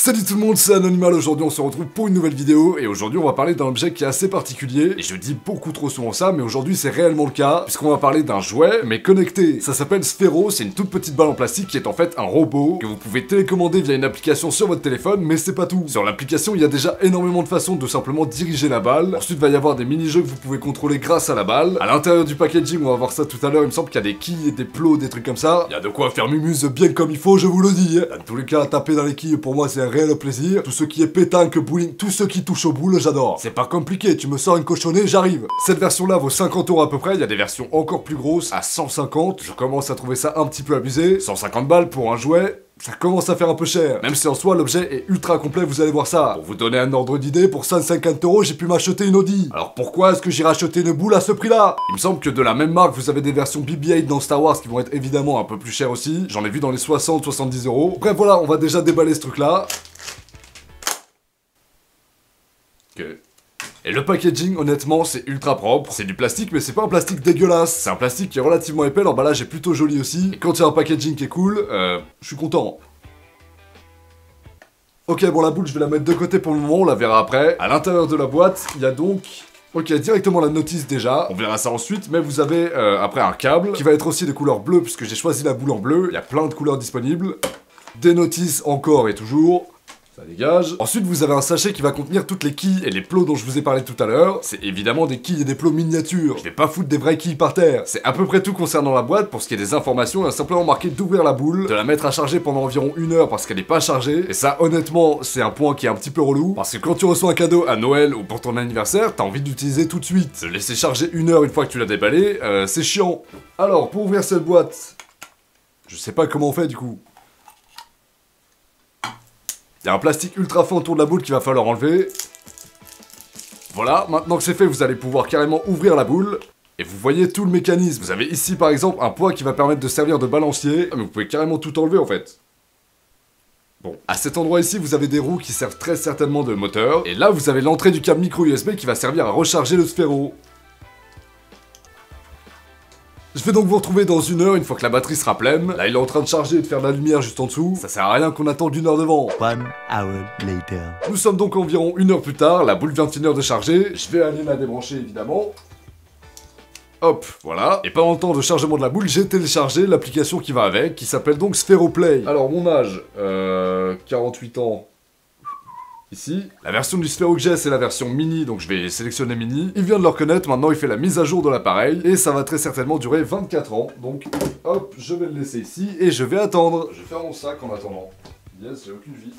Salut tout le monde, c'est Anonymal, aujourd'hui on se retrouve pour une nouvelle vidéo, et aujourd'hui on va parler d'un objet qui est assez particulier, et je dis beaucoup trop souvent ça, mais aujourd'hui c'est réellement le cas, puisqu'on va parler d'un jouet, mais connecté. Ça s'appelle Sphero, c'est une toute petite balle en plastique qui est en fait un robot, que vous pouvez télécommander via une application sur votre téléphone, mais c'est pas tout. Sur l'application, il y a déjà énormément de façons de simplement diriger la balle, ensuite il va y avoir des mini-jeux que vous pouvez contrôler grâce à la balle. À l'intérieur du packaging, on va voir ça tout à l'heure, il me semble qu'il y a des quilles et des plots, des trucs comme ça. Il y a de quoi faire mumuse bien comme il faut, je vous le dis. Dans tous les cas, taper dans les quilles, pour moi c'est un réel plaisir. Tout ce qui est pétanque, bowling, tout ce qui touche aux boules, j'adore. C'est pas compliqué, tu me sors une cochonnée, j'arrive. Cette version-là vaut 50 € à peu près, il y a des versions encore plus grosses, à 150. Je commence à trouver ça un petit peu abusé. 150 balles pour un jouet, ça commence à faire un peu cher. Même si en soi, l'objet est ultra complet, vous allez voir ça. Pour vous donner un ordre d'idée, pour 150 €, j'ai pu m'acheter une Audi. Alors pourquoi est-ce que j'irai acheter une boule à ce prix-là? Il me semble que de la même marque, vous avez des versions BB-8 dans Star Wars qui vont être évidemment un peu plus chères aussi. J'en ai vu dans les 60-70 €. Bref, voilà, on va déjà déballer ce truc-là. Et le packaging, honnêtement, c'est ultra propre. C'est du plastique, mais c'est pas un plastique dégueulasse. C'est un plastique qui est relativement épais, l'emballage est plutôt joli aussi. Et quand il y a un packaging qui est cool, je suis content. Ok, bon, la boule, je vais la mettre de côté pour le moment, on la verra après. À l'intérieur de la boîte, il y a donc... Ok, directement la notice déjà, on verra ça ensuite, mais vous avez après un câble, qui va être aussi de couleur bleue, puisque j'ai choisi la boule en bleu. Il y a plein de couleurs disponibles. Des notices encore et toujours. Ça dégage. Ensuite, vous avez un sachet qui va contenir toutes les quilles et les plots dont je vous ai parlé tout à l'heure. C'est évidemment des quilles et des plots miniatures. Je vais pas foutre des vraies quilles par terre. C'est à peu près tout concernant la boîte. Pour ce qui est des informations, il y a simplement marqué d'ouvrir la boule, de la mettre à charger pendant environ 1 heure parce qu'elle est pas chargée. Et ça, honnêtement, c'est un point qui est un petit peu relou. Parce que quand tu reçois un cadeau à Noël ou pour ton anniversaire, t'as envie d'utiliser tout de suite. Se laisser charger 1 heure une fois que tu l'as déballé, c'est chiant. Alors, pour ouvrir cette boîte, je sais pas comment on fait du coup. Il y a un plastique ultra fin autour de la boule qu'il va falloir enlever. Voilà, maintenant que c'est fait, vous allez pouvoir carrément ouvrir la boule. Et vous voyez tout le mécanisme. Vous avez ici par exemple un poids qui va permettre de servir de balancier. Mais vous pouvez carrément tout enlever en fait. Bon, à cet endroit ici, vous avez des roues qui servent très certainement de moteur. Et là, vous avez l'entrée du câble micro USB qui va servir à recharger le Sphero. Je vais donc vous retrouver dans 1 heure, une fois que la batterie sera pleine. Là, il est en train de charger et de faire de la lumière juste en dessous. Ça sert à rien qu'on attende 1 heure devant. 1 hour later. Nous sommes donc environ 1 heure plus tard, la boule vient de finir de charger. Je vais aller la débrancher, évidemment. Hop, voilà. Et pendant le temps de chargement de la boule, j'ai téléchargé l'application qui va avec, qui s'appelle donc Sphero Play. Alors, mon âge, 48 ans. Ici, la version du Sphero que j'ai, c'est la version mini, donc je vais sélectionner mini. Il vient de le reconnaître, maintenant il fait la mise à jour de l'appareil, et ça va très certainement durer 24 ans. Donc, hop, je vais le laisser ici, et je vais attendre. Je vais faire mon sac en attendant. Yes, j'ai aucune vie.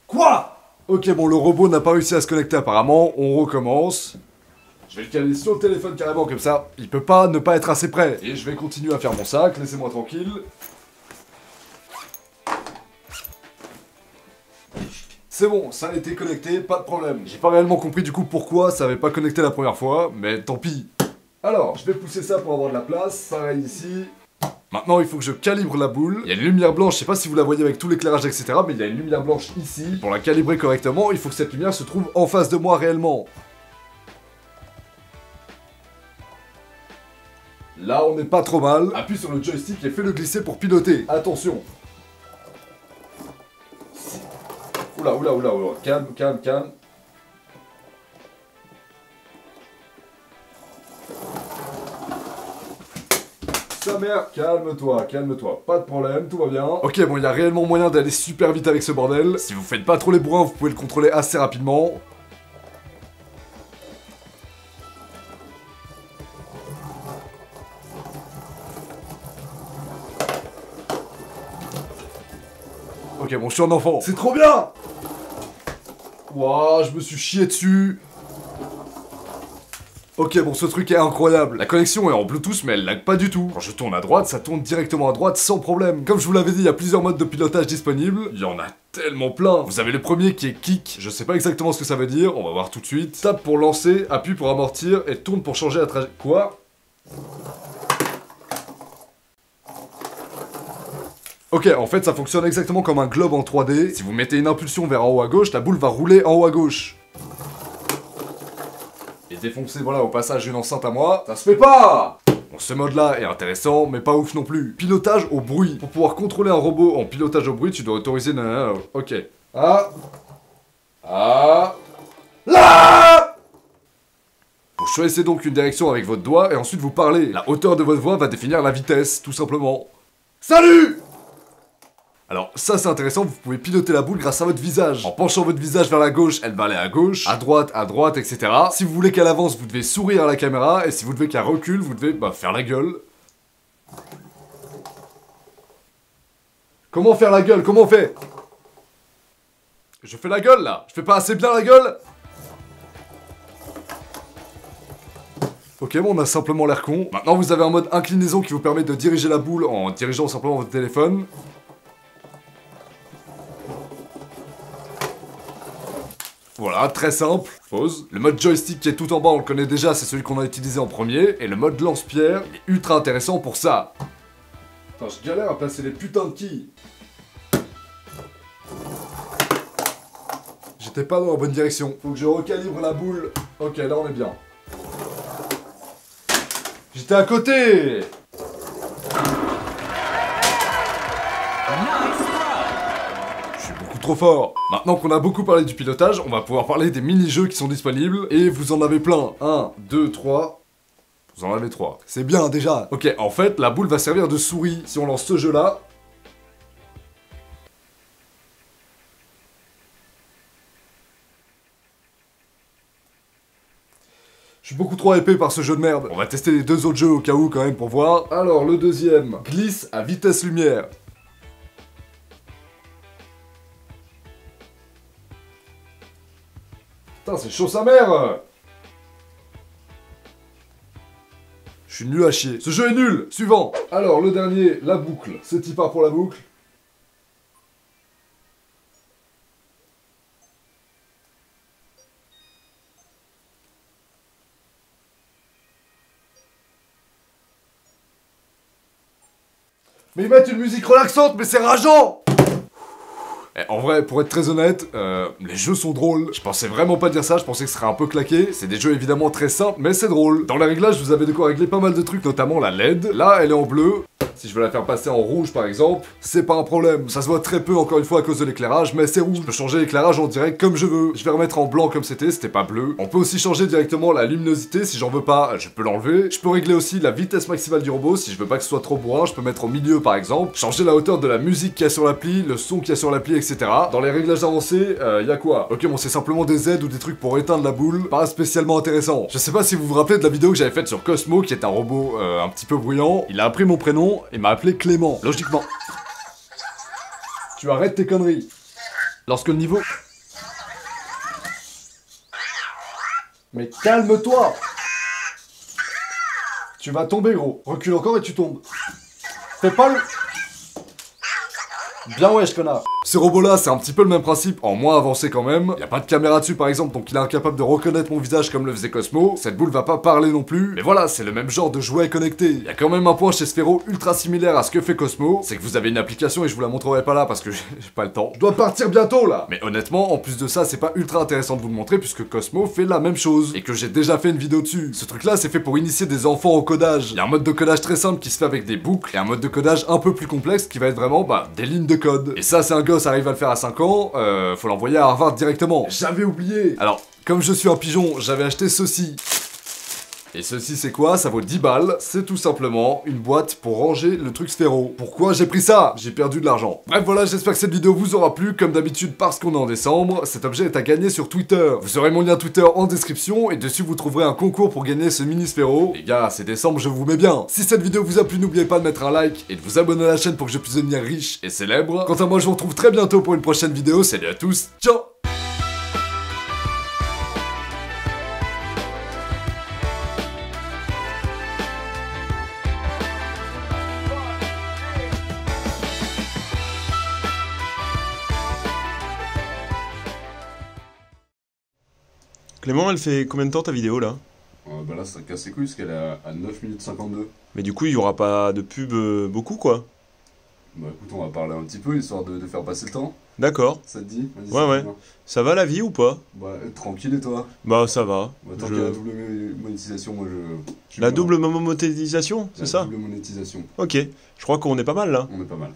Quoi? Ok, bon, le robot n'a pas réussi à se connecter apparemment, on recommence. Je vais le caler sur le téléphone carrément, comme ça, il peut pas ne pas être assez près. Et je vais continuer à faire mon sac, laissez-moi tranquille. C'est bon, ça a été connecté, pas de problème. J'ai pas réellement compris du coup pourquoi ça avait pas connecté la première fois, mais tant pis. Alors, je vais pousser ça pour avoir de la place, pareil ici. Maintenant, il faut que je calibre la boule. Il y a une lumière blanche, je sais pas si vous la voyez avec tout l'éclairage, etc. Mais il y a une lumière blanche ici. Pour la calibrer correctement, il faut que cette lumière se trouve en face de moi réellement. Là, on n'est pas trop mal. Appuie sur le joystick et fais-le glisser pour piloter. Attention. Oula, oula, oula, oula, calme, calme, calme. Sa mère, calme-toi, calme-toi, pas de problème, tout va bien. Ok, bon, il y a réellement moyen d'aller super vite avec ce bordel. Si vous faites pas trop les bourrins, vous pouvez le contrôler assez rapidement. Ok, bon, je suis un enfant. C'est trop bien! Wouah, je me suis chié dessus. Ok, bon, ce truc est incroyable. La connexion est en Bluetooth, mais elle lag pas du tout. Quand je tourne à droite, ça tourne directement à droite sans problème. Comme je vous l'avais dit, il y a plusieurs modes de pilotage disponibles. Il y en a tellement plein. Vous avez le premier qui est kick. Je sais pas exactement ce que ça veut dire. On va voir tout de suite. Tape pour lancer, appuie pour amortir et tourne pour changer la trajectoire. Quoi? Ok, en fait ça fonctionne exactement comme un globe en 3D. Si vous mettez une impulsion vers en haut à gauche, la boule va rouler en haut à gauche. Et défoncer, voilà, au passage une enceinte à moi, ça se fait pas! Bon, ce mode-là est intéressant, mais pas ouf non plus. Pilotage au bruit. Pour pouvoir contrôler un robot en pilotage au bruit, tu dois autoriser... Ok. Ah. Ah. Là. Vous choisissez donc une direction avec votre doigt et ensuite vous parlez. La hauteur de votre voix va définir la vitesse, tout simplement. Salut! Alors ça c'est intéressant, vous pouvez piloter la boule grâce à votre visage. En penchant votre visage vers la gauche, elle va aller à gauche, à droite, etc. Si vous voulez qu'elle avance, vous devez sourire à la caméra, et si vous devez qu'elle recule, vous devez faire la gueule. Comment faire la gueule? Comment on fait? Je fais la gueule là. Je fais pas assez bien la gueule? Ok, bon, on a simplement l'air con. Maintenant, vous avez un mode inclinaison qui vous permet de diriger la boule en dirigeant simplement votre téléphone. Voilà, très simple. Pause. Le mode joystick qui est tout en bas, on le connaît déjà, c'est celui qu'on a utilisé en premier. Et le mode lance-pierre, il est ultra intéressant pour ça. Putain, je galère à placer les putains de quilles. J'étais pas dans la bonne direction. Faut que je recalibre la boule. Ok, là on est bien. J'étais à côté! Je suis beaucoup trop fort. Maintenant qu'on a beaucoup parlé du pilotage, on va pouvoir parler des mini-jeux qui sont disponibles. Et vous en avez plein. 1, 2, 3... Vous en avez 3. C'est bien déjà. Ok, en fait, la boule va servir de souris. Si on lance ce jeu-là... Je suis beaucoup trop hypé par ce jeu de merde. On va tester les deux autres jeux au cas où quand même pour voir. Alors le deuxième, glisse à vitesse lumière. Putain, c'est chaud sa mère. Je suis nul à chier. Ce jeu est nul. Suivant. Alors le dernier, la boucle. C'est qui part pour la boucle? Mais ils mettent une musique relaxante, mais c'est rageant! En vrai, pour être très honnête, les jeux sont drôles. Je pensais vraiment pas dire ça, je pensais que ce serait un peu claqué. C'est des jeux évidemment très simples, mais c'est drôle. Dans les réglages, vous avez de quoi régler pas mal de trucs, notamment la LED. Là, elle est en bleu. Si je veux la faire passer en rouge par exemple, c'est pas un problème. Ça se voit très peu encore une fois à cause de l'éclairage, mais c'est rouge. Je peux changer l'éclairage en direct comme je veux. Je vais remettre en blanc comme c'était pas bleu. On peut aussi changer directement la luminosité si j'en veux pas, je peux l'enlever. Je peux régler aussi la vitesse maximale du robot si je veux pas que ce soit trop bourrin, je peux mettre au milieu par exemple. Changer la hauteur de la musique qu'il y a sur l'appli, le son qu'il y a sur l'appli, etc. Dans les réglages avancés, y a quoi? Ok, bon, c'est simplement des aides ou des trucs pour éteindre la boule. Pas spécialement intéressant. Je sais pas si vous vous rappelez de la vidéo que j'avais faite sur Cosmo, qui est un robot un petit peu bruyant. Il a appris mon prénom et m'a appelé Clément. Logiquement. Tu arrêtes tes conneries. Lorsque le niveau... Mais calme-toi. Tu vas tomber, gros. Recule encore et tu tombes. Fais pas le... Bien wesh, connard. Ce robot-là, c'est un petit peu le même principe, en moins avancé quand même. Y a pas de caméra dessus par exemple, donc il est incapable de reconnaître mon visage comme le faisait Cosmo. Cette boule va pas parler non plus. Mais voilà, c'est le même genre de jouet connecté. Y a quand même un point chez Sphero ultra similaire à ce que fait Cosmo, c'est que vous avez une application et je vous la montrerai pas là parce que j'ai pas le temps. Je dois partir bientôt là. Mais honnêtement, en plus de ça, c'est pas ultra intéressant de vous le montrer puisque Cosmo fait la même chose et que j'ai déjà fait une vidéo dessus. Ce truc-là, c'est fait pour initier des enfants au codage. Y a un mode de codage très simple qui se fait avec des boucles et un mode de codage un peu plus complexe qui va être vraiment des lignes de code. Et ça, c'est un gosse arrive à le faire à 5 ans, faut l'envoyer à Harvard directement. J'avais oublié. Alors, comme je suis un pigeon, j'avais acheté ceci. Et ceci c'est quoi? Ça vaut 10 balles. C'est tout simplement une boîte pour ranger le truc Sphero. Pourquoi j'ai pris ça? J'ai perdu de l'argent. Bref voilà, j'espère que cette vidéo vous aura plu. Comme d'habitude, parce qu'on est en décembre, cet objet est à gagner sur Twitter. Vous aurez mon lien Twitter en description et dessus vous trouverez un concours pour gagner ce mini Sphero. Les gars, c'est décembre, je vous mets bien. Si cette vidéo vous a plu, n'oubliez pas de mettre un like et de vous abonner à la chaîne pour que je puisse devenir riche et célèbre. Quant à moi, je vous retrouve très bientôt pour une prochaine vidéo. Salut à tous, ciao. Clément, elle fait combien de temps ta vidéo là? Bah là ça casse les couilles parce qu'elle est à 9 minutes 52. Mais du coup, il y aura pas de pub beaucoup quoi. Bah écoute, on va parler un petit peu, histoire de faire passer le temps. D'accord. Ça te dit? Vas-y, Ouais, ça te ouais. dit bien. Ça va la vie ou pas? Bah, tranquille et toi? Bah ça va. Bah, tant Je- qu'il y a la double monétisation, moi je suis La bien. double monétisation, La c'est ça? double monétisation, Ok. Je crois qu'on est pas mal là. on est pas mal.